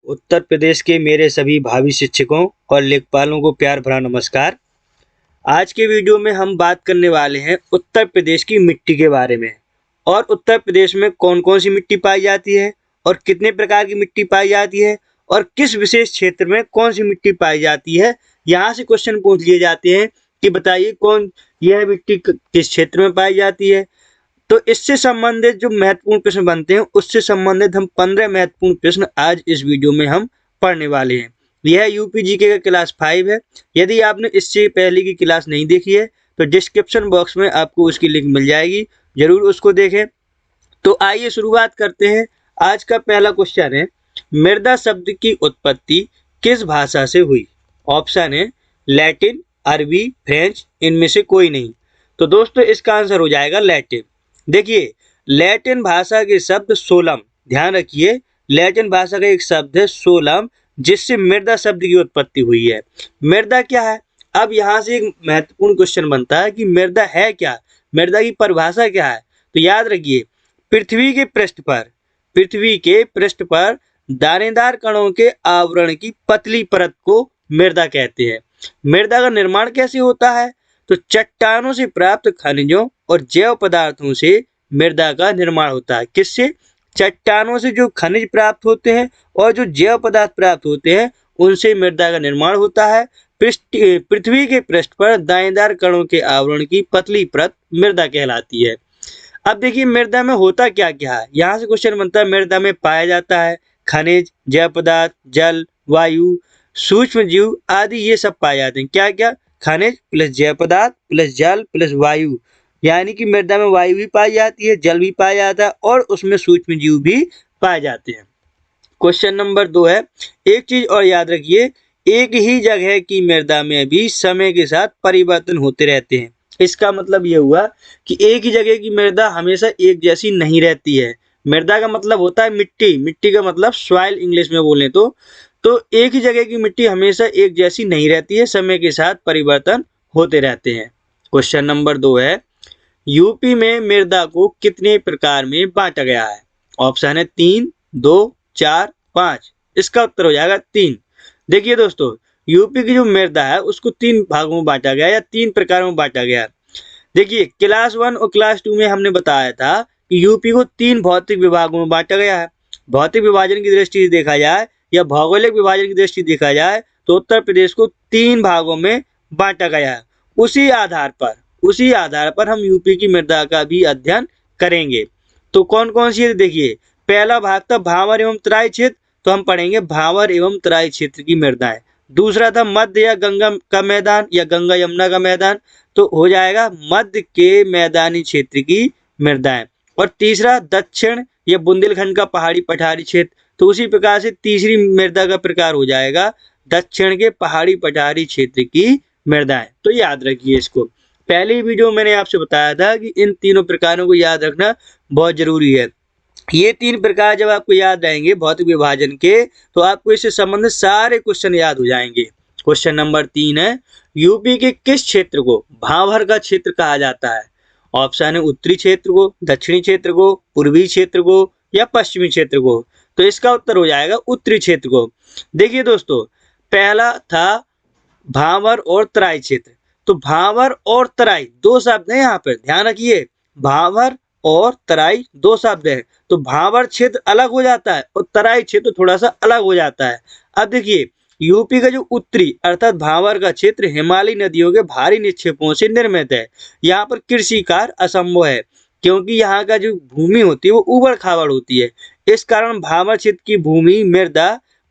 उत्तर प्रदेश के मेरे सभी भावी शिक्षकों और लेखपालों को प्यार भरा नमस्कार। आज के वीडियो में हम बात करने वाले हैं उत्तर प्रदेश की मिट्टी के बारे में और उत्तर प्रदेश में कौन कौन सी मिट्टी पाई जाती है और कितने प्रकार की मिट्टी पाई जाती है और किस विशेष क्षेत्र में कौन सी मिट्टी पाई जाती है। यहाँ से क्वेश्चन पूछ लिए जाते हैं कि बताइए कौन यह मिट्टी किस क्षेत्र में पाई जाती है। तो इससे संबंधित जो महत्वपूर्ण प्रश्न बनते हैं उससे संबंधित हम 15 महत्वपूर्ण प्रश्न आज इस वीडियो में हम पढ़ने वाले हैं। यह यूपी जीके का क्लास 5 है। यदि आपने इससे पहले की क्लास नहीं देखी है तो डिस्क्रिप्शन बॉक्स में आपको उसकी लिंक मिल जाएगी, जरूर उसको देखें। तो आइए शुरुआत करते हैं। आज का पहला क्वेश्चन है, मृदा शब्द की उत्पत्ति किस भाषा से हुई। ऑप्शन है लैटिन, अरबी, फ्रेंच, इनमें से कोई नहीं। तो दोस्तों इसका आंसर हो जाएगा लैटिन। देखिए लैटिन भाषा के शब्द सोलम, ध्यान रखिए लैटिन भाषा का एक शब्द है सोलम जिससे मृदा शब्द की उत्पत्ति हुई है। मृदा क्या है? अब यहाँ से एक महत्वपूर्ण क्वेश्चन बनता है कि मृदा है क्या, मृदा की परिभाषा क्या है। तो याद रखिए पृथ्वी के पृष्ठ पर दानेदार कणों के आवरण की पतली परत को मृदा कहते हैं। मृदा का निर्माण कैसे होता है? तो चट्टानों से प्राप्त खनिजों और जैव पदार्थों से मृदा का निर्माण होता है। किससे? चट्टानों से जो खनिज प्राप्त होते हैं और जो जैव पदार्थ प्राप्त होते हैं उनसे मृदा का निर्माण होता है। पृथ्वी के पृष्ठ पर दानेदार कणों के आवरण की पतली परत मृदा कहलाती है। अब देखिए मृदा में होता क्या क्या है। यहाँ से क्वेश्चन बनता है मृदा में पाया जाता है खनिज, जैव पदार्थ, जल, वायु, सूक्ष्म जीव आदि ये सब पाए जाते हैं। क्या क्या? खनिज प्लस जैव पदार्थ प्लस जल प्लस वायु, यानी कि मृदा में वायु भी पाई जाती है, जल भी पाया जाता है और उसमें सूक्ष्म जीव भी पाए जाते हैं। क्वेश्चन नंबर 2 है, एक चीज और याद रखिए, एक ही जगह की मृदा में भी समय के साथ परिवर्तन होते रहते हैं। इसका मतलब ये हुआ कि एक ही जगह की मृदा हमेशा एक जैसी नहीं रहती है। मृदा का मतलब होता है मिट्टी, मिट्टी का मतलब सॉइल इंग्लिश में बोलें तो एक ही जगह की मिट्टी हमेशा एक जैसी नहीं रहती है, समय के साथ परिवर्तन होते रहते हैं। क्वेश्चन नंबर 2 है, यूपी में मृदा को कितने प्रकार में बांटा गया है। ऑप्शन है 3, 2, 4, 5। इसका उत्तर हो जाएगा 3। देखिए दोस्तों यूपी की जो मृदा है उसको 3 भागों में बांटा गया या 3 प्रकारों में बांटा गया। देखिए क्लास 1 और क्लास 2 में हमने बताया था कि यूपी को 3 भौतिक विभागों में बांटा गया है। भौतिक विभाजन की दृष्टि से देखा जाए या भौगोलिक विभाजन की दृष्टि से देखा जाए तो उत्तर प्रदेश को 3 भागों में बांटा गया है। उसी आधार पर हम यूपी की मृदा का भी अध्ययन करेंगे। तो कौन कौन सी है? देखिए पहला भाग था भावर एवं तराई क्षेत्र, तो हम पढ़ेंगे भावर एवं तराई क्षेत्र की मृदाएं। दूसरा था मध्य या गंगा का मैदान या गंगा यमुना का मैदान, तो हो जाएगा मध्य के मैदानी क्षेत्र की मृदाएं। और तीसरा दक्षिण या बुंदेलखंड का पहाड़ी पठारी क्षेत्र, तो उसी प्रकार से तीसरी मृदा का प्रकार हो जाएगा दक्षिण के पहाड़ी पठारी क्षेत्र की मृदाएं। तो याद रखिए इसको। पहली वीडियो मैंने आपसे बताया था कि इन तीनों प्रकारों को याद रखना बहुत जरूरी है। ये 3 प्रकार जब आपको याद रहेंगे भौतिक विभाजन के तो आपको इससे संबंधित सारे क्वेश्चन याद हो जाएंगे। क्वेश्चन नंबर 3 है, यूपी के किस क्षेत्र को भावर का क्षेत्र कहा जाता है। ऑप्शन है उत्तरी क्षेत्र को, दक्षिणी क्षेत्र को, पूर्वी क्षेत्र को या पश्चिमी क्षेत्र को। तो इसका उत्तर हो जाएगा उत्तरी क्षेत्र को। देखिए दोस्तों पहला था भावर और तराई क्षेत्र, तो भावर और तराई 2 शब्द हैं यहाँ पर, ध्यान रखिए भावर और तराई 2 शब्द हैं। तो भावर क्षेत्र अलग हो जाता है और तराई क्षेत्र थोड़ा सा अलग हो जाता है। अब देखिए यूपी का जो उत्तरी अर्थात भावर का क्षेत्र हिमालयी नदियों के भारी निक्षेपों से निर्मित है। यहाँ पर कृषि कार्य असंभव है क्योंकि यहाँ का जो भूमि होती है वो उबड़ खाबड़ होती है। इस कारण भावर क्षेत्र की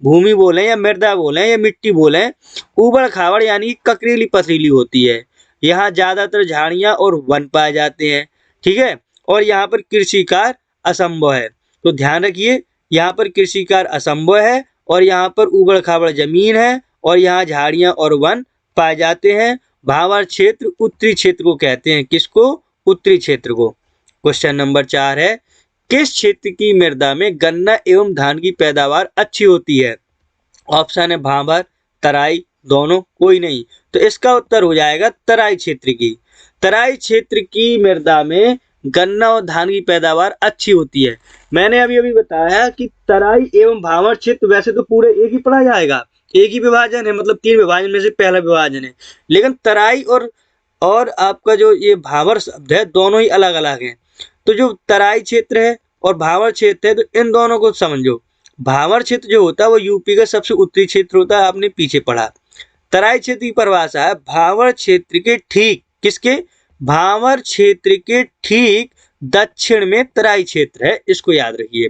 भूमि बोलें या मृदा बोलें या मिट्टी बोलें, उबड़ खाबड़ यानी ककरीली पथरीली होती है। यहाँ ज्यादातर झाड़ियां और वन पाए जाते हैं, ठीक है। और यहाँ पर कृषि कार्य असंभव है। तो ध्यान रखिए यहाँ पर कृषि कार्य असंभव है और यहाँ पर उबड़ खाबड़ जमीन है और यहाँ झाड़ियां और वन पाए जाते हैं। भावर क्षेत्र उत्तरी क्षेत्र को कहते हैं। किसको? उत्तरी क्षेत्र को। क्वेश्चन नंबर 4 है, किस क्षेत्र की मृदा में गन्ना एवं धान की पैदावार अच्छी होती है। ऑप्शन है भावर, तराई, दोनों, कोई नहीं। तो इसका उत्तर हो जाएगा तराई क्षेत्र की। तराई क्षेत्र की मृदा में गन्ना और धान की पैदावार अच्छी होती है। मैंने अभी अभी बताया कि तराई एवं भावर क्षेत्र वैसे तो पूरे एक ही पढ़ा जाएगा, एक ही विभाजन है, मतलब 3 विभाजन में से पहला विभाजन है, लेकिन तराई और आपका जो ये भावर शब्द है दोनों ही अलग अलग हैं। तो जो तराई क्षेत्र है और भावर क्षेत्र है, तो इन दोनों को समझो। भावर क्षेत्र जो होता है वो यूपी का सबसे उत्तरी क्षेत्र होता है, आपने पीछे पढ़ा। तराई क्षेत्र की परिभाषा है भावर क्षेत्र के ठीक किसके, भावर क्षेत्र के ठीक दक्षिण में तराई क्षेत्र है, इसको याद रखिए।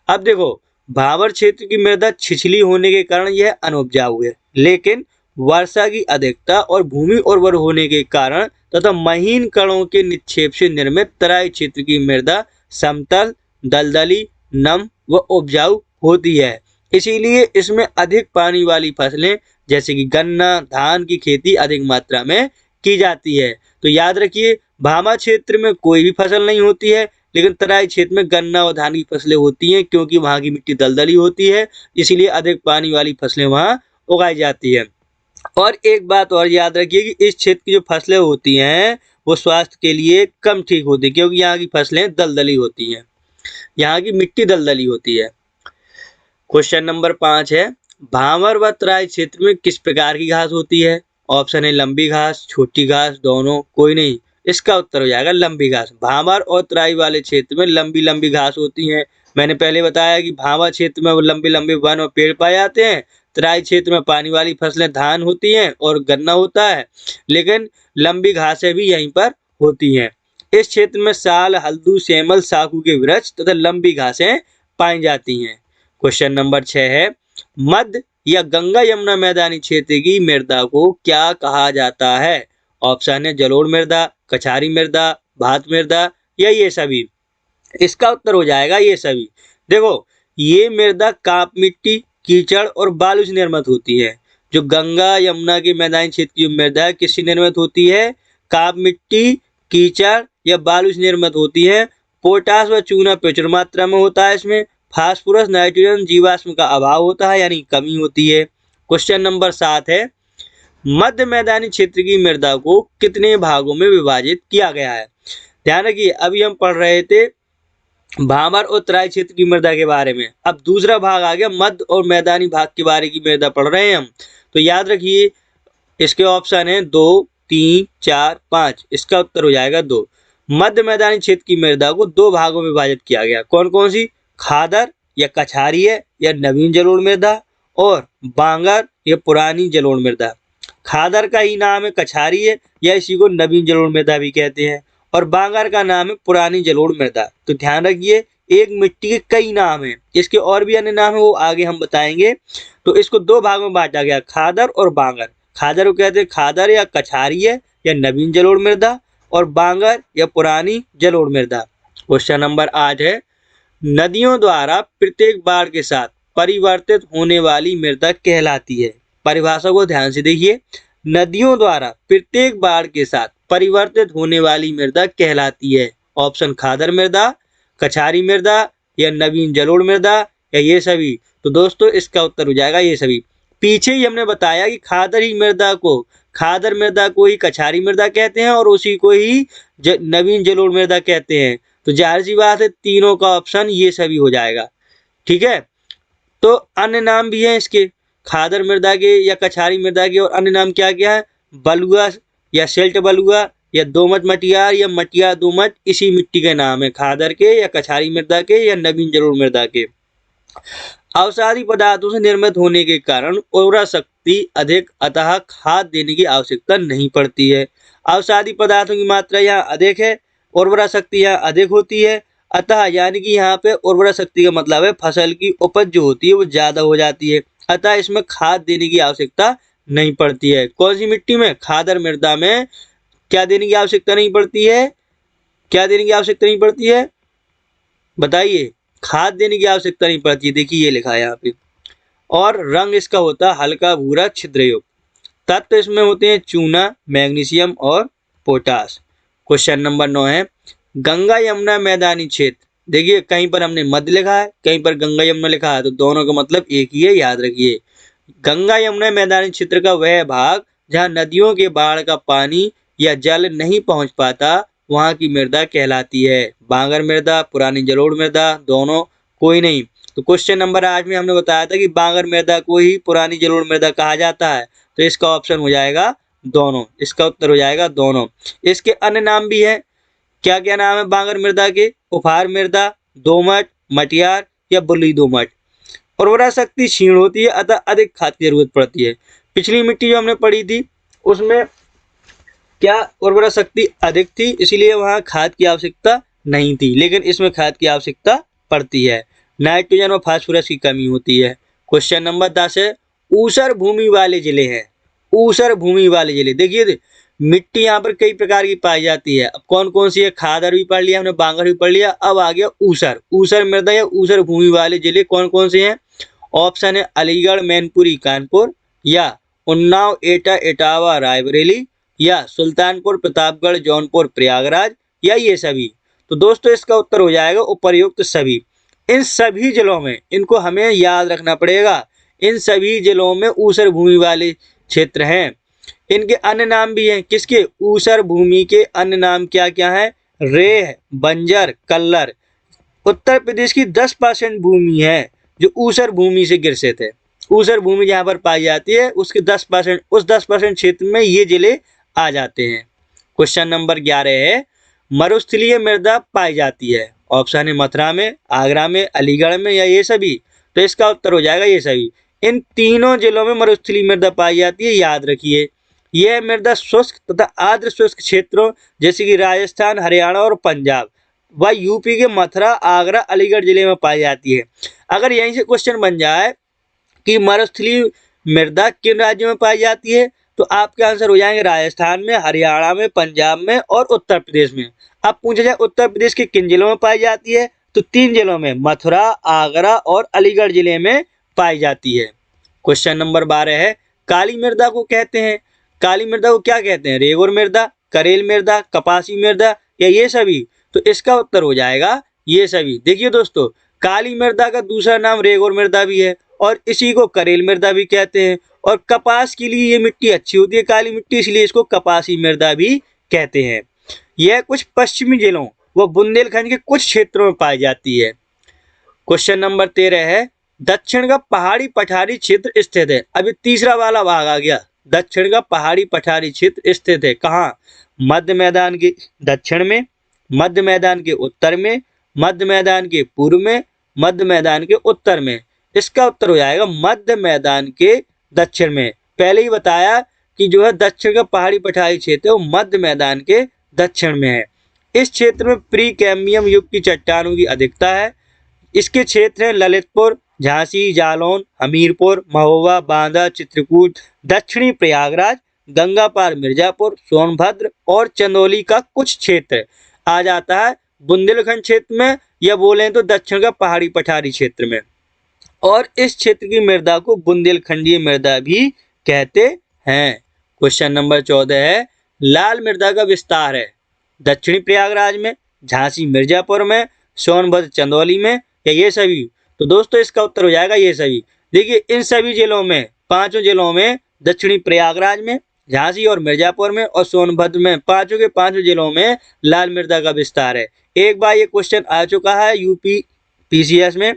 अब देखो, भावर क्षेत्र की मृदा छिछली होने के कारण यह अनउपजाऊ है, लेकिन वर्षा की अधिकता और भूमि उर्वर होने के कारण तथा महीन कणों के निक्षेप से निर्मित तराई क्षेत्र की मृदा समतल, दलदली, नम व उपजाऊ होती है। इसीलिए इसमें अधिक पानी वाली फसलें जैसे कि गन्ना, धान की खेती अधिक मात्रा में की जाती है। तो याद रखिए, भामा क्षेत्र में कोई भी फसल नहीं होती है, लेकिन तराई क्षेत्र में गन्ना और धान की फसलें होती हैं, क्योंकि वहां की मिट्टी दलदली होती है, इसीलिए अधिक पानी वाली फसलें वहां उगाई जाती है। और एक बात और याद रखिए कि इस क्षेत्र की जो फसलें होती हैं वो स्वास्थ्य के लिए कम ठीक होती है, क्योंकि यहाँ की फसलें दलदली होती हैं, यहाँ की मिट्टी दलदली होती है। क्वेश्चन नंबर 5 है, भावर व तराई क्षेत्र में किस प्रकार की घास होती है? ऑप्शन है लंबी घास, छोटी घास, दोनों, कोई नहीं। इसका उत्तर हो जाएगा लंबी घास। भावर और तराई वाले क्षेत्र में लंबी लंबी घास होती है। मैंने पहले बताया कि भावर क्षेत्र में लंबे लंबे वन और पेड़ पाए जाते हैं, तराई क्षेत्र में पानी वाली फसलें धान होती हैं और गन्ना होता है, लेकिन लंबी घासें भी यहीं पर होती हैं। इस क्षेत्र में साल, हल्दू, सेमल, साखू के वृक्ष तथा लंबी घासें पाई जाती हैं। क्वेश्चन नंबर 6 है, मध्य या गंगा यमुना मैदानी क्षेत्र की मृदा को क्या कहा जाता है? ऑप्शन है जलोढ़ मृदा, कछारी मृदा, भात मृदा या ये सभी। इसका उत्तर हो जाएगा ये सभी। देखो, ये मृदा काप मिट्टी, कीचड़ और बालू से निर्मित होती है। जो गंगा यमुना के मैदानी क्षेत्र की मृदा है किससे निर्मित होती है? काप मिट्टी, कीचड़ या बालू से निर्मित होती है। पोटास व चूना प्रचुर मात्रा में होता है इसमें। फास्फोरस, नाइट्रोजन, जीवाश्म का अभाव होता है, यानी कमी होती है। क्वेश्चन नंबर 7 है, मध्य मैदानी क्षेत्र की मृदा को कितने भागों में विभाजित किया गया है? ध्यान रखिए, अभी हम पढ़ रहे थे भावर और तराई क्षेत्र की मृदा के बारे में, अब दूसरा भाग आ गया मध्य और मैदानी भाग के बारे की मृदा पढ़ रहे हैं हम। तो याद रखिए, इसके ऑप्शन है 2, 3, 4, 5। इसका उत्तर हो जाएगा 2। मध्य मैदानी क्षेत्र की मृदा को 2 भागों में विभाजित किया गया। कौन कौन सी? खादर या कछारीय या नवीन जलोढ़ मृदा, और बांगर या पुरानी जलोढ़ मृदा। खादर का ही नाम है कछारीय या इसी को नवीन जलोढ़ मृदा भी कहते हैं, और बांगर का नाम है पुरानी जलोढ़ मृदा। तो ध्यान रखिए, एक मिट्टी के कई नाम हैं, इसके और भी अन्य नाम है, वो आगे हम बताएंगे। तो इसको 2 भागों में बांटा गया, खादर और बांगर। खादर को कहते हैं खादर या कछारीय या नवीन जलोढ़ मृदा, और बांगर या पुरानी जलोढ़ मृदा। क्वेश्चन नंबर 8 है, नदियों द्वारा प्रत्येक बाढ़ के साथ परिवर्तित होने वाली मृदा कहलाती है। परिभाषा को ध्यान से देखिए, नदियों द्वारा प्रत्येक बाढ़ के साथ परिवर्तित होने वाली मृदा कहलाती है। ऑप्शन खादर मृदा, कछारी मृदा या नवीन जलोढ़ मृदा या ये सभी। तो दोस्तों इसका उत्तर हो जाएगा ये सभी। पीछे ही हमने बताया कि खादर मृदा को ही कछारी मृदा कहते हैं और उसी को ही नवीन जलोढ़ मृदा कहते हैं। तो जाहिर सी बात है, तीनों का ऑप्शन ये सभी हो जाएगा। ठीक है, तो अन्य नाम भी हैं इसके, खादर मृदा के या कछारी मृदा के, और अन्य नाम क्या क्या है? बलुआ या सिल्ट बलुआ या दोमट मटियार या मटिया दोमट, इसी मिट्टी के नाम है, खादर के या कछारी मृदा के या नवीन जलोढ़ मृदा के। अवसादी पदार्थों से निर्मित होने के कारण उर्वरा शक्ति अधिक, अतः खाद देने की आवश्यकता नहीं पड़ती है। अवसादी पदार्थों की मात्रा यहाँ अधिक है, उर्वरा शक्ति यहाँ अधिक होती है, अतः यानी कि यहाँ पे उर्वरा शक्ति का मतलब है फसल की उपज जो होती है वो ज्यादा हो जाती है, अतः इसमें खाद देने की आवश्यकता नहीं पड़ती है। कौन सी मिट्टी में? खादर मृदा में क्या देने की आवश्यकता नहीं पड़ती है? क्या देने की आवश्यकता नहीं पड़ती है? बताइए। खाद देने की आवश्यकता नहीं पड़ती है, देखिए ये लिखा है यहाँ पे। और रंग इसका होता है हल्का भूरा छिद्रयुक्त। तत्व इसमें होते हैं चूना, मैग्नीशियम और पोटास। क्वेश्चन नंबर 9 है, गंगा यमुना मैदानी क्षेत्र। देखिए कहीं पर हमने मध्य लिखा है, कहीं पर गंगा यमुना लिखा है, तो दोनों का मतलब एक ही है, याद रखिए। गंगा यमुना मैदानी क्षेत्र का वह भाग जहाँ नदियों के बाढ़ का पानी या जल नहीं पहुंच पाता, वहाँ की मृदा कहलाती है। बांगर मृदा, पुरानी जलोढ़ मृदा, दोनों, कोई नहीं। तो क्वेश्चन नंबर 8 में हमने बताया था कि बांगर मृदा को ही पुरानी जलोढ़ मृदा कहा जाता है, तो इसका ऑप्शन हो जाएगा दोनों। इसका उत्तर हो जाएगा दोनों। इसके अन्य नाम भी हैं। क्या क्या नाम है बांगर मृदा के? उपहार मृदा, दोमट, मटियार या बलुई दोमट। उर्वरा शक्ति क्षीण होती है, अतः अधिक खाद की जरूरत पड़ती है। पिछली मिट्टी जो हमने पढ़ी थी उसमें क्या उर्वरा शक्ति अधिक थी, इसीलिए वहां खाद की आवश्यकता नहीं थी, लेकिन इसमें खाद की आवश्यकता पड़ती है। नाइट्रोजन और फास्फोरस की कमी होती है। क्वेश्चन नंबर 10 है, ऊसर भूमि वाले जिले हैं। ऊसर भूमि वाले जिले, देखिए मिट्टी यहाँ पर कई प्रकार की पाई जाती है। अब कौन कौन सी है? खादर भी पढ़ लिया हमने, बांगर भी पढ़ लिया, अब आ गया ऊसर। ऊसर मृदा या ऊसर भूमि वाले जिले कौन कौन से हैं? ऑप्शन है अलीगढ़, मैनपुरी, कानपुर, या उन्नाव, एटा, इटावा, रायबरेली, या सुल्तानपुर, प्रतापगढ़, जौनपुर, प्रयागराज, या ये सभी। तो दोस्तों इसका उत्तर हो जाएगा उपर्युक्त सभी। इन सभी जिलों में, इनको हमें याद रखना पड़ेगा, इन सभी जिलों में ऊसर भूमि वाले क्षेत्र हैं। इनके अन्य नाम भी हैं। किसके? ऊसर भूमि के अन्य नाम क्या क्या हैं? रेह, बंजर, कल्लर। उत्तर प्रदेश की 10% भूमि है जो ऊसर भूमि से ग्रसित है। ऊसर भूमि जहाँ पर पाई जाती है उसके 10%, उस 10% क्षेत्र में ये जिले आ जाते हैं। क्वेश्चन नंबर 11 है, मरुस्थलीय मृदा पाई जाती है। ऑप्शन है मथुरा में, आगरा में, अलीगढ़ में, या ये सभी। तो इसका उत्तर हो जाएगा ये सभी। इन तीनों जिलों में मरुस्थलीय मृदा पाई जाती है, याद रखिए। यह मृदा शुष्क तथा आर्द्र शुष्क क्षेत्रों जैसे कि राजस्थान, हरियाणा और पंजाब व यूपी के मथुरा, आगरा, अलीगढ़ जिले में पाई जाती है। अगर यहीं से क्वेश्चन बन जाए कि मरुस्थलीय मृदा किन राज्यों में पाई जाती है, तो आपके आंसर हो जाएंगे राजस्थान में, हरियाणा में, पंजाब में और उत्तर प्रदेश में। अब पूछा जाए उत्तर प्रदेश के किन जिलों में पाई जाती है, तो 3 जिलों में, मथुरा, आगरा और अलीगढ़ जिले में पाई जाती है। क्वेश्चन नंबर 12 है, काली मृदा को कहते हैं। काली मृदा को क्या कहते हैं? रेगुर मृदा, करेल मृदा, कपासी मृदा, या ये सभी। तो इसका उत्तर हो जाएगा ये सभी। देखिए दोस्तों, काली मृदा का दूसरा नाम रेगुर मृदा भी है और इसी को करेल मृदा भी कहते हैं। और कपास के लिए ये मिट्टी अच्छी होती है, काली मिट्टी, इसलिए इसको कपासी मृदा भी कहते हैं। यह कुछ पश्चिमी जिलों व बुंदेलखंड के कुछ क्षेत्रों में पाई जाती है। क्वेश्चन नंबर 13 है, दक्षिण का पहाड़ी पठारी क्षेत्र स्थित है। अभी तीसरा वाला भाग आ गया। दक्षिण का पहाड़ी पठारी क्षेत्र स्थित है कहाँ? मध्य मैदान के दक्षिण में, मध्य मैदान के उत्तर में, मध्य मैदान के पूर्व में, मध्य मैदान के उत्तर में। इसका उत्तर हो जाएगा मध्य मैदान के दक्षिण में। पहले ही बताया कि जो है दक्षिण का पहाड़ी पठारी क्षेत्र है वो मध्य मैदान के दक्षिण में है। इस क्षेत्र में प्री कैम्बियम युग की चट्टानों की अधिकता है। इसके क्षेत्र हैं ललितपुर, झांसी, जालौन, हमीरपुर, महोबा, बांदा, चित्रकूट, दक्षिणी प्रयागराज, गंगापार, मिर्जापुर, सोनभद्र और चंदौली का कुछ क्षेत्र आ जाता है बुंदेलखंड क्षेत्र में, या बोलें तो दक्षिण का पहाड़ी पठारी क्षेत्र में। और इस क्षेत्र की मृदा को बुंदेलखंडीय मृदा भी कहते हैं। क्वेश्चन नंबर 14 है, लाल मृदा का विस्तार है दक्षिणी प्रयागराज में, झांसी मिर्जापुर में, सोनभद्र चंदौली में, या ये सभी। तो दोस्तों इसका उत्तर हो जाएगा ये सभी। देखिए इन सभी जिलों में, 5 जिलों में, दक्षिणी प्रयागराज में, झांसी और मिर्जापुर में और सोनभद्र में, 5 के 5 जिलों में लाल मृदा का विस्तार है। एक बार ये क्वेश्चन आ चुका है यूपी पीसीएस में,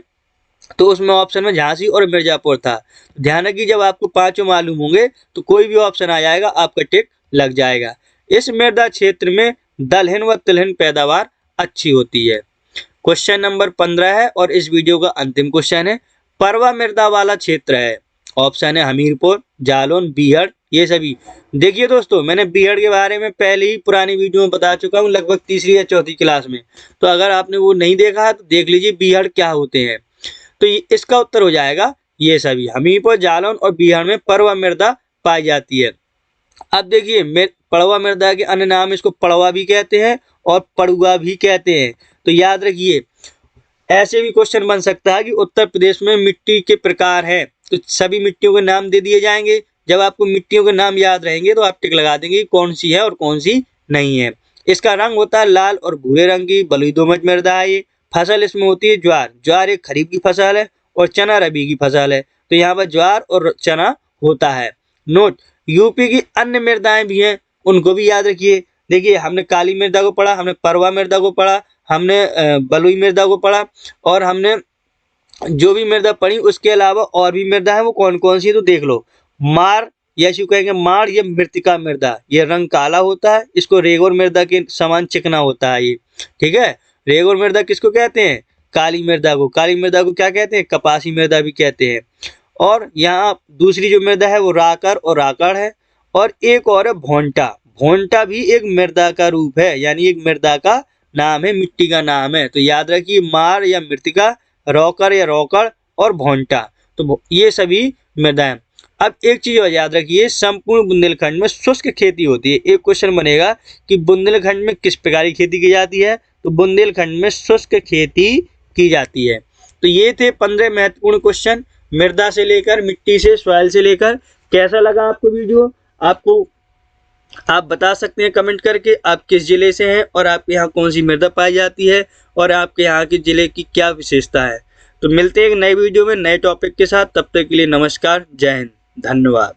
तो उसमें ऑप्शन में झांसी और मिर्जापुर था। ध्यान रखिए जब आपको 5 मालूम होंगे तो कोई भी ऑप्शन आ जाएगा, आपका टिक लग जाएगा। इस मृदा क्षेत्र में दलहन व तिलहन पैदावार अच्छी होती है। क्वेश्चन नंबर 15 है और इस वीडियो का अंतिम क्वेश्चन है, परवा मृदा वाला क्षेत्र है। ऑप्शन है हमीरपुर, जालौन, बीहड़, ये सभी। देखिए दोस्तों, मैंने बीहड़ के बारे में पहले ही पुरानी वीडियो में बता चुका हूँ, लगभग तीसरी या चौथी क्लास में। तो अगर आपने वो नहीं देखा है तो देख लीजिए बीहड़ क्या होते हैं। तो इसका उत्तर हो जाएगा ये सभी। हमीरपुर, जालौन और बीहड़ में परवा मृदा पाई जाती है। अब देखिए पड़वा मृदा के अन्य नाम, इसको पड़वा भी कहते हैं और पड़ुआ भी कहते हैं। तो याद रखिए, ऐसे भी क्वेश्चन बन सकता है कि उत्तर प्रदेश में मिट्टी के प्रकार हैं, तो सभी मिट्टियों के नाम दे दिए जाएंगे। जब आपको मिट्टियों के नाम याद रहेंगे तो आप टिक लगा देंगे कौन सी है और कौन सी नहीं है। इसका रंग होता है लाल और भूरे रंग की, बलुई दोमट मृदा है ये। फसल इसमें होती है ज्वार। ज्वार एक खरीफ की फसल है और चना रबी की फसल है। तो यहाँ पर ज्वार और चना होता है। नोट, यूपी की अन्य मृदाएं भी हैं, उनको भी याद रखिए। देखिए हमने काली मृदा को पढ़ा, हमने परवा मृदा को पढ़ा, हमने बलुई मृदा को पढ़ा, और हमने जो भी मृदा पढ़ी उसके अलावा और भी मृदा है, वो कौन कौन सी है तो देख लो। मार या इसको कहेंगे मार, ये मृतिका मृदा, ये रंग काला होता है, इसको रेगोर मृदा के समान चिकना होता है ये, ठीक है। रेगोर मृदा किसको कहते हैं? काली मृदा को। काली मृदा को क्या कहते हैं? कपासी मृदा भी कहते हैं। और यहाँ दूसरी जो मृदा है वो राकर और राकड़ है, और एक और है भोंटा। भोंटा भी एक मृदा का रूप है, यानी एक मृदा का नाम है, मिट्टी का नाम है। तो याद रखिए मार या मृतिका, रौकर या रौकड़, और भोंटा, तो ये सभी मृदाएं। अब एक चीज और याद रखिए, संपूर्ण बुंदेलखंड में शुष्क खेती होती है। एक क्वेश्चन बनेगा कि बुंदेलखंड में किस प्रकार की खेती की जाती है, तो बुंदेलखंड में शुष्क खेती की जाती है। तो ये थे 15 महत्वपूर्ण क्वेश्चन, मृदा से लेकर, मिट्टी से, सॉइल से लेकर। कैसा लगा आपको वीडियो? आपको आप बता सकते हैं कमेंट करके आप किस जिले से हैं, और आपके यहाँ कौन सी मृदा पाई जाती है, और आपके यहाँ के जिले की क्या विशेषता है। तो मिलते हैं एक नए वीडियो में नए टॉपिक के साथ, तब तक के लिए नमस्कार, जय हिंद, धन्यवाद।